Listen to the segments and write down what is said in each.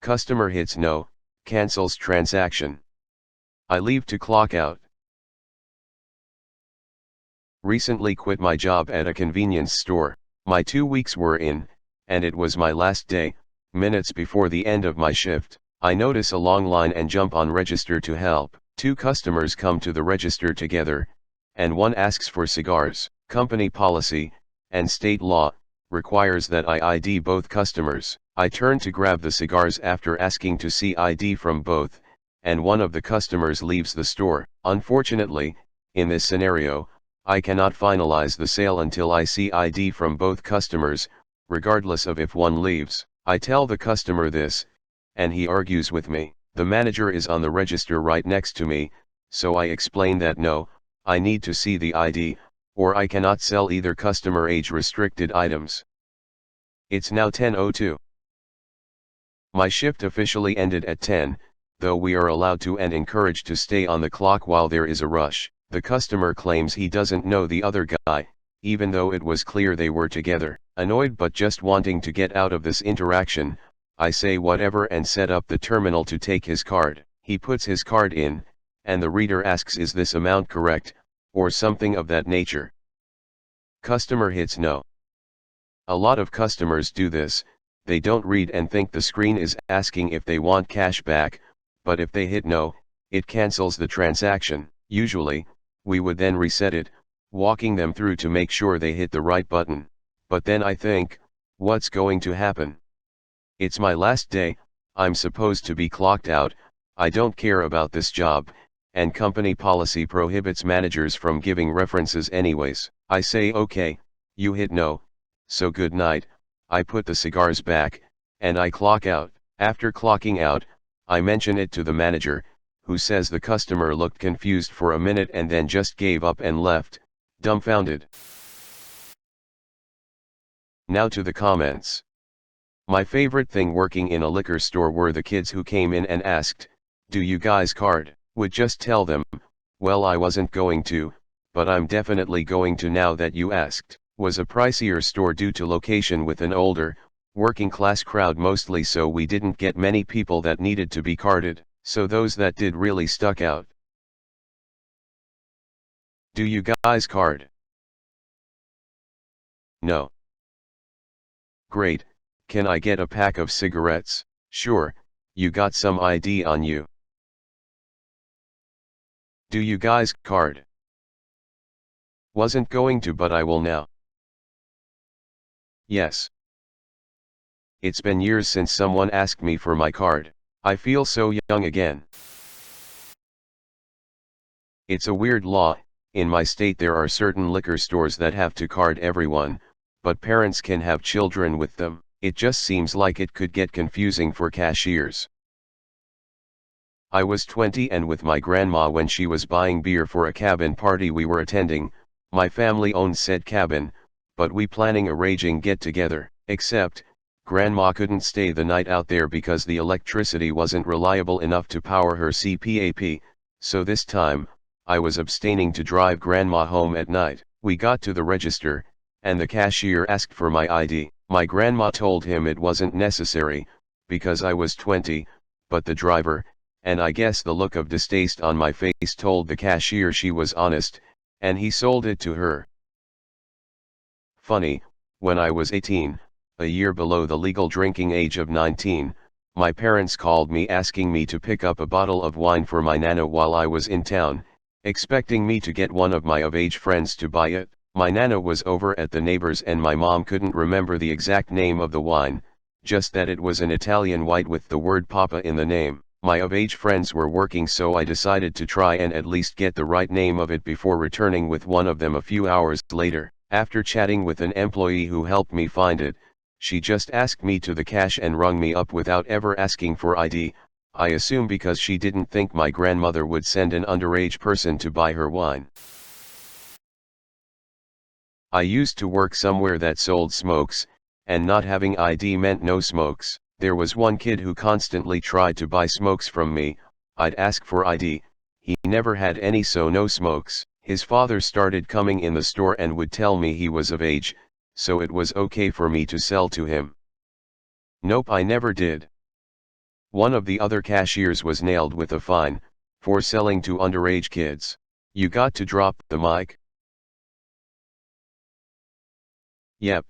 Customer hits no, cancels transaction. I leave to clock out. Recently quit my job at a convenience store. My 2 weeks were in, and it was my last day. Minutes before the end of my shift, I notice a long line and jump on register to help. 2 customers come to the register together, and one asks for cigars. Company policy, and state law, requires that I ID both customers. I turn to grab the cigars after asking to see ID from both, and one of the customers leaves the store. Unfortunately, in this scenario, I cannot finalize the sale until I see ID from both customers, regardless of if one leaves. I tell the customer this, and he argues with me. The manager is on the register right next to me, so I explain that no, I need to see the ID, or I cannot sell either customer age-restricted items. It's now 10:02. My shift officially ended at 10, though we are allowed to and encouraged to stay on the clock while there is a rush. The customer claims he doesn't know the other guy, even though it was clear they were together. Annoyed but just wanting to get out of this interaction, I say whatever and set up the terminal to take his card. He puts his card in, and the reader asks, "Is this amount correct?" or something of that nature. Customer hits no. A lot of customers do this. They don't read and think the screen is asking if they want cash back, but if they hit no, it cancels the transaction. Usually, we would then reset it, walking them through to make sure they hit the right button. But then I think, what's going to happen? It's my last day, I'm supposed to be clocked out, I don't care about this job, and company policy prohibits managers from giving references anyways. I say okay, you hit no, so good night. I put the cigars back, and I clock out. After clocking out, I mention it to the manager, who says the customer looked confused for a minute and then just gave up and left, dumbfounded. Now to the comments. My favorite thing working in a liquor store were the kids who came in and asked, "Do you guys card?" Would just tell them, "Well, I wasn't going to, but I'm definitely going to now that you asked." Was a pricier store due to location with an older, working class crowd mostly, so we didn't get many people that needed to be carded. So those that did really stuck out. Do you guys card? No. Great, can I get a pack of cigarettes? Sure, you got some ID on you. Do you guys card? Wasn't going to, but I will now. Yes. It's been years since someone asked me for my card. I feel so young again. It's a weird law. In my state there are certain liquor stores that have to card everyone, but parents can have children with them. It just seems like it could get confusing for cashiers. I was 20 and with my grandma when she was buying beer for a cabin party we were attending. My family owned said cabin, but we planning a raging get-together, except Grandma couldn't stay the night out there because the electricity wasn't reliable enough to power her CPAP, so this time, I was abstaining to drive Grandma home at night. We got to the register, and the cashier asked for my ID. My grandma told him it wasn't necessary, because I was 20, but the driver, and I guess the look of distaste on my face told the cashier she was honest, and he sold it to her. Funny, when I was 18, a year below the legal drinking age of 19, my parents called me asking me to pick up a bottle of wine for my nana while I was in town, expecting me to get one of my of-age friends to buy it. My nana was over at the neighbor's and my mom couldn't remember the exact name of the wine, just that it was an Italian white with the word Papa in the name. My of-age friends were working, so I decided to try and at least get the right name of it before returning with one of them a few hours later. After chatting with an employee who helped me find it, she just asked me to the cash and rung me up without ever asking for ID, I assume because she didn't think my grandmother would send an underage person to buy her wine. I used to work somewhere that sold smokes, and not having ID meant no smokes. There was one kid who constantly tried to buy smokes from me. I'd ask for ID, he never had any, so no smokes. His father started coming in the store and would tell me he was of age, so it was okay for me to sell to him. Nope, I never did. One of the other cashiers was nailed with a fine for selling to underage kids. You got to drop the mic. Yep.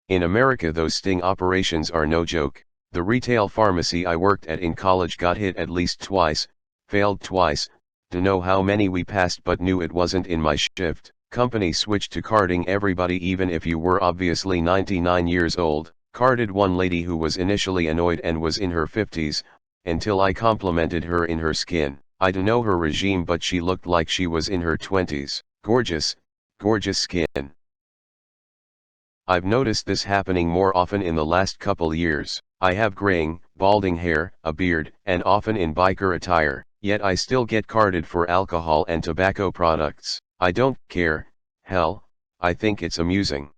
In America those sting operations are no joke. The retail pharmacy I worked at in college got hit at least twice, failed twice, to know how many we passed but knew it wasn't in my shift. Company switched to carding everybody even if you were obviously 99 years old. Carded one lady who was initially annoyed and was in her 50s, until I complimented her in her skin. I don't know her regime but she looked like she was in her 20s. Gorgeous, gorgeous skin. I've noticed this happening more often in the last couple years. I have graying, balding hair, a beard, and often in biker attire, yet I still get carded for alcohol and tobacco products. I don't care, hell, I think it's amusing.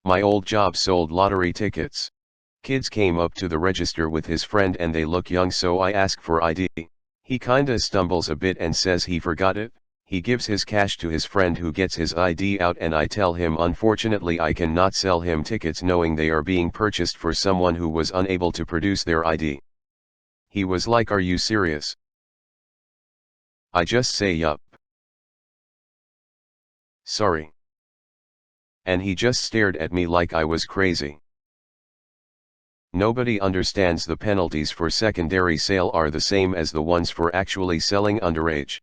My old job sold lottery tickets. Kids came up to the register with his friend and they look young so I ask for ID. He kinda stumbles a bit and says he forgot it. He gives his cash to his friend who gets his ID out and I tell him unfortunately I cannot sell him tickets knowing they are being purchased for someone who was unable to produce their ID. He was like, "Are you serious?" I just say yup. Sorry. And he just stared at me like I was crazy. Nobody understands the penalties for secondary sale are the same as the ones for actually selling underage.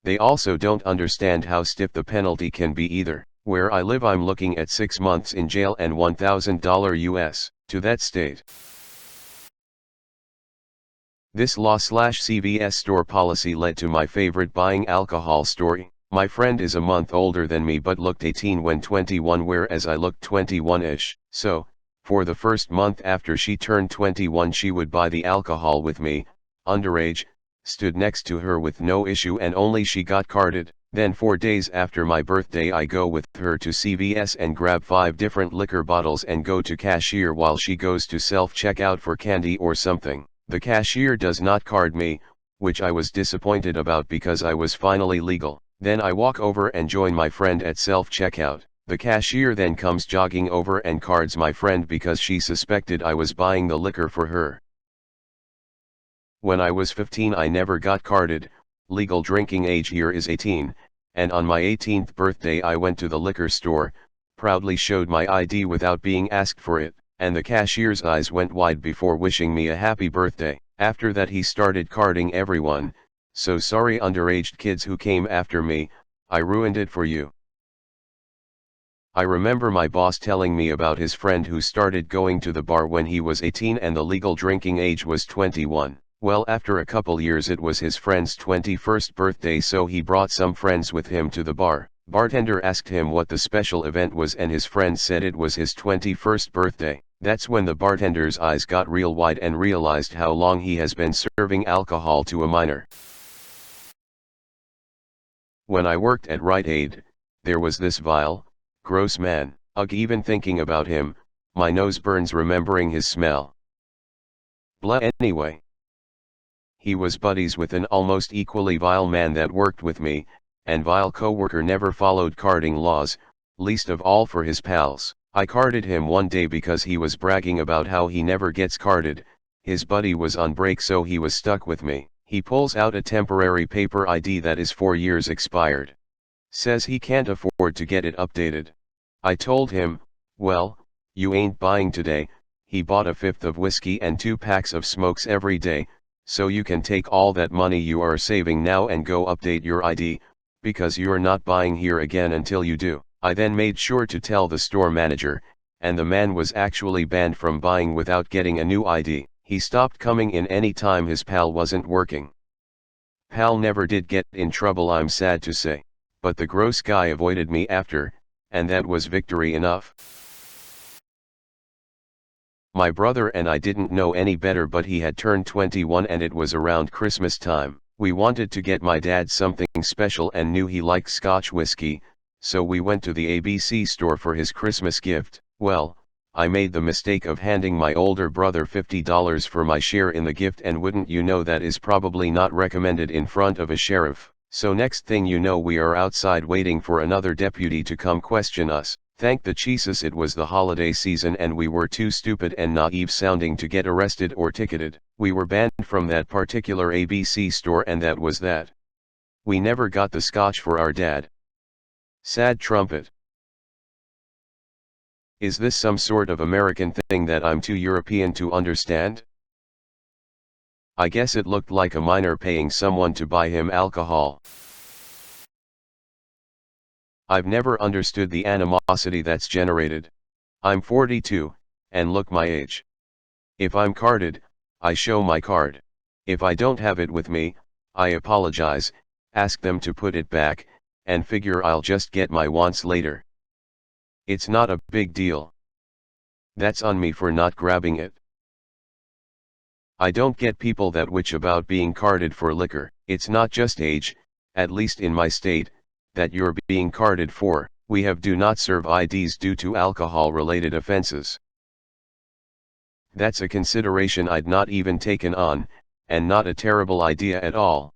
They also don't understand how stiff the penalty can be either. Where I live I'm looking at 6 months in jail and $1,000 US, to that state. This law/CVS store policy led to my favorite buying alcohol story. My friend is a month older than me but looked 18 when 21 whereas I looked 21-ish. So, for the first month after she turned 21 she would buy the alcohol with me, underage, stood next to her with no issue and only she got carded. Then 4 days after my birthday I go with her to CVS and grab 5 different liquor bottles and go to cashier while she goes to self-checkout for candy or something. The cashier does not card me, which I was disappointed about because I was finally legal. Then I walk over and join my friend at self-checkout. The cashier then comes jogging over and cards my friend because she suspected I was buying the liquor for her. When I was 15 I never got carded. Legal drinking age here is 18, and on my 18th birthday I went to the liquor store, proudly showed my ID without being asked for it, and the cashier's eyes went wide before wishing me a happy birthday. After that he started carding everyone, so sorry underage kids who came after me, I ruined it for you. I remember my boss telling me about his friend who started going to the bar when he was 18 and the legal drinking age was 21. Well, after a couple years it was his friend's 21st birthday so he brought some friends with him to the bar. Bartender asked him what the special event was and his friend said it was his 21st birthday. That's when the bartender's eyes got real wide and realized how long he has been serving alcohol to a minor. When I worked at Rite Aid, there was this vile, gross man. Ugh, even thinking about him, my nose burns remembering his smell. Blah, anyway. He was buddies with an almost equally vile man that worked with me, and vile coworker never followed carding laws, least of all for his pals. I carded him one day because he was bragging about how he never gets carded. His buddy was on break so he was stuck with me. He pulls out a temporary paper ID that is 4 years expired. Says he can't afford to get it updated. I told him, well, you ain't buying today. He bought a fifth of whiskey and 2 packs of smokes every day, so you can take all that money you are saving now and go update your ID, because you're not buying here again until you do. I then made sure to tell the store manager, and the man was actually banned from buying without getting a new ID. He stopped coming in any time his pal wasn't working. Pal never did get in trouble, I'm sad to say, but the gross guy avoided me after, and that was victory enough. My brother and I didn't know any better, but he had turned 21 and it was around Christmas time. We wanted to get my dad something special and knew he liked Scotch whiskey, so we went to the ABC store for his Christmas gift. Well, I made the mistake of handing my older brother $50 for my share in the gift, and wouldn't you know that is probably not recommended in front of a sheriff. So next thing you know we are outside waiting for another deputy to come question us. Thank the Jesus it was the holiday season and we were too stupid and naive sounding to get arrested or ticketed. We were banned from that particular ABC store and that was that. We never got the scotch for our dad. Sad trumpet. Is this some sort of American thing that I'm too European to understand? I guess it looked like a minor paying someone to buy him alcohol. I've never understood the animosity that's generated. I'm 42, and look my age. If I'm carded, I show my card. If I don't have it with me, I apologize, ask them to put it back, and figure I'll just get my wants later. It's not a big deal. That's on me for not grabbing it. I don't get people that witch about being carded for liquor. It's not just age, at least in my state, that you're being carded for. We have do not serve IDs due to alcohol-related offenses. That's a consideration I'd not even taken on, and not a terrible idea at all.